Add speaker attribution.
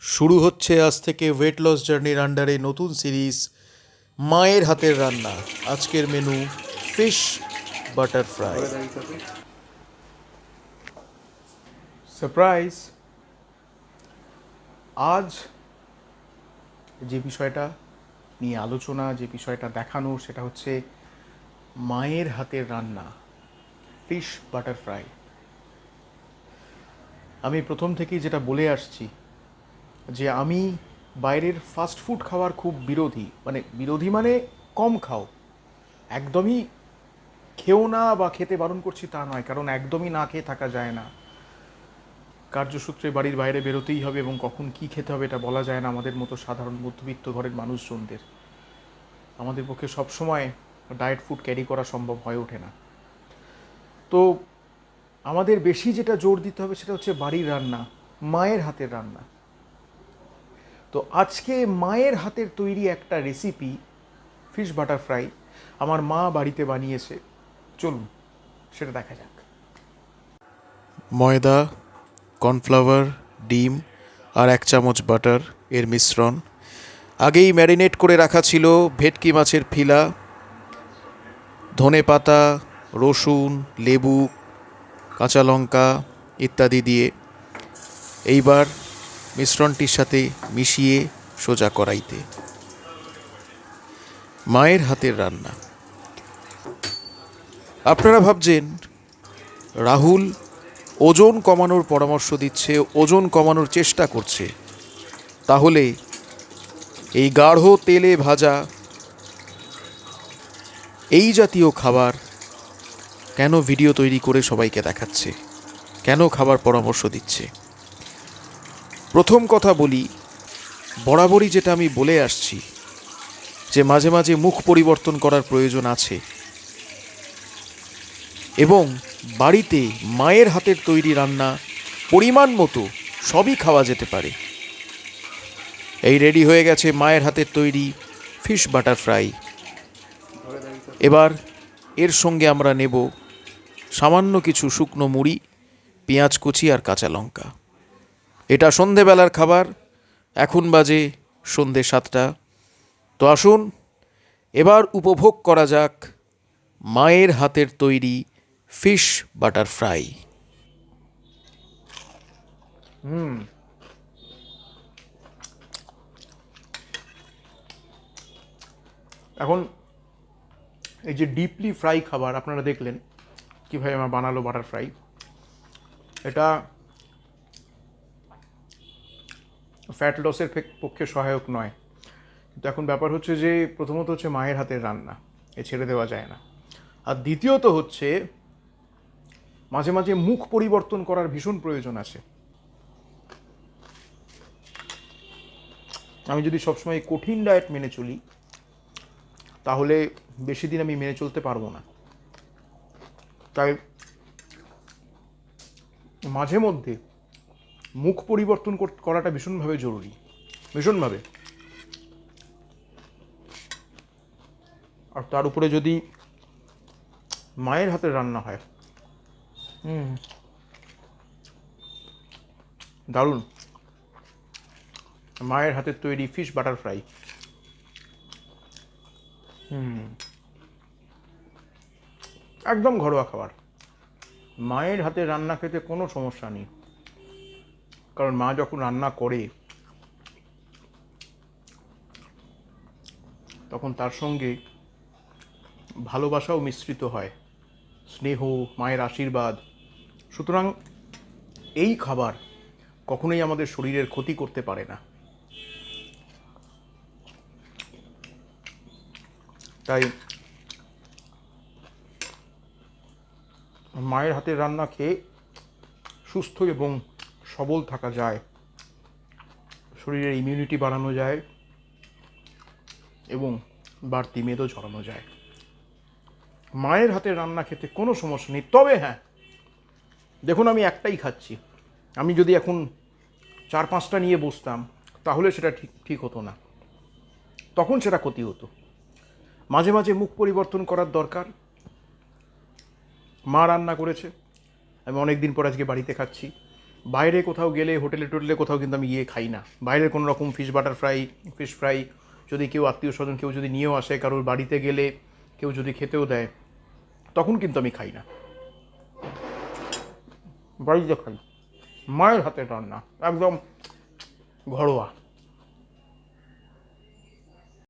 Speaker 1: শুরু হচ্ছে আজ থেকে ওয়েট লস জার্নির আন্ডারে নতুন সিরিজ মায়ের হাতের রান্না। আজকের menu fish butter fry. Surprise! আজ যে বিষয়টা নিয়ে আলোচনা, যে বিষয়টা দেখানো, সেটা হচ্ছে মায়ের হাতের রান্না ফিশ বাটার ফ্রাই। আমি প্রথম থেকেই যেটা বলে আসছি যে আমি বাইরের ফাস্ট ফুড খাওয়ার খুব বিরোধী মানে কম খাও, একদমই খেও না বা খেতে বারণ করছি তা নয়, কারণ একদমই না খেয়ে থাকা যায় না। কার্যসূত্রে বাড়ির বাইরে বেরোতেই হবে এবং কখন কি খেতে হবে এটা বলা যায় না আমাদের মতো সাধারণ মধ্যবিত্ত ঘরের মানুষজনদের। আমাদের পক্ষে সবসময় ডায়েট ফুড ক্যারি করা সম্ভব হয়ে ওঠে না। তো আমাদের বেশি যেটা জোর দিতে হবে সেটা হচ্ছে বাড়ির রান্না, মায়ের হাতের রান্না। তো আজকে মায়ের হাতের তৈরি একটা রেসিপি ফিশ বাটার ফ্রাই আমার মা বাড়িতে বানিয়েছে। চলুন সেটা দেখা যাক। ময়দা, কর্নফ্লাওয়ার, ডিম আর 1 চামচ বাটার এর মিশ্রণ। আগেই ম্যারিনেট করে রাখা ছিল ভেটকি মাছের ফিলা, ধনেপাতা, রসুন, লেবু, কাঁচা লঙ্কা ইত্যাদি দিয়ে। এইবার মিশ্রণটির সাথে মিশিয়ে সোজা কড়াইতে। মায়ের হাতের রান্না। আপনারা ভাবছেন রাহুল ওজন কমানোর পরামর্শ দিচ্ছে, ওজন কমানোর চেষ্টা করছে। তাহলে এই গাঢ় তেলে ভাজা এই জাতীয় খাবার কেন ভিডিও তৈরি করে সবাইকে দেখাচ্ছে, কেন খাবার পরামর্শ দিচ্ছে? প্রথম কথা বলি, বরাবরই যেটা আমি বলে আসছি যে মাঝে মাঝে মুখ পরিবর্তন করার প্রয়োজন আছে এবং বাড়িতে মায়ের হাতের তৈরি রান্না পরিমাণ মতো সবই খাওয়া যেতে পারে। এই রেডি হয়ে গেছে মায়ের হাতের তৈরি ফিশ বাটার ফ্রাই। এবার এর সঙ্গে আমরা নেব সামান্য কিছু শুকনো মুড়ি, পেঁয়াজ কুচি আর কাঁচা লঙ্কা। এটা সন্ধেবেলার খাবার। এখন বাজে সন্ধে 7টা। তো আসুন এবার উপভোগ করা যাক মায়ের হাতের তৈরি ফিশ বাটার ফ্রাই। এখন এই যে ডিপলি ফ্রাই খাবার আপনারা দেখলেন কীভাবে আমার বানালো বাটার ফ্রাই। এটা ফ্যাট লসের পক্ষে সহায়ক নয়, কিন্তু এখন ব্যাপার হচ্ছে যে প্রথমত হচ্ছে মায়ের হাতের রান্না, এ ছেড়ে দেওয়া যায় না। আর দ্বিতীয়ত হচ্ছে মাঝে মাঝে মুখ পরিবর্তন করার ভীষণ প্রয়োজন আছে। আমি যদি সবসময় কঠিন ডায়েট মেনে চলি তাহলে বেশি দিন আমি মেনে চলতে পারবো না। তাই মাঝে মধ্যে মুখ পরিবর্তন করাটা ভীষণভাবে জরুরি, ভীষণভাবে। আর তার উপরে যদি মায়ের হাতের রান্না হয়, দারুণ। মায়ের হাতের তৈরি ফিশ বাটার ফ্রাই। একদম ঘরোয়া খাবার। মায়ের হাতের রান্না খেতে কোনো সমস্যা নেই, কারণ মা যখন রান্না করে তখন তার সঙ্গে ভালোবাসাও মিশ্রিত হয়, স্নেহ, মায়ের আশীর্বাদ। সুতরাং এই খাবার কখনোই আমাদের শরীরের ক্ষতি করতে পারে না। তাই মায়ের হাতের রান্না খেয়ে সুস্থ এবং সবল থাকা যায়, শরীরের ইমিউনিটি বাড়ানো যায় এবং বাড়তি মেদও ঝরানো যায়। মায়ের হাতের রান্না খেতে কোনো সমস্যা নেই। তবে হ্যাঁ, দেখুন আমি একটাই খাচ্ছি, আমি যদি এখন 4-5টা নিয়ে বসতাম তাহলে সেটা ঠিক হতো না, তখন সেটা ক্ষতি হতো। মাঝে মাঝে মুখ পরিবর্তন করার দরকার। মা রান্না করেছে, আমি অনেক দিন পর আজকে বাড়িতে খাচ্ছি, বাইরে কোথাও গেলে হোটেলে টোটেলে কোথাও কিন্তু আমি গিয়ে খাই না, বাইরের কোনো রকম fish butter fry, fish fry যদি কেউ আত্মীয় স্বজন কেউ যদি নিয়েও আসে, কারোর বাড়িতে গেলে কেউ যদি খেতেও দেয়, তখন কিন্তু আমি খাই না, বাড়িতে খাই। মায়ের হাতের রান্না একদম ঘরোয়া।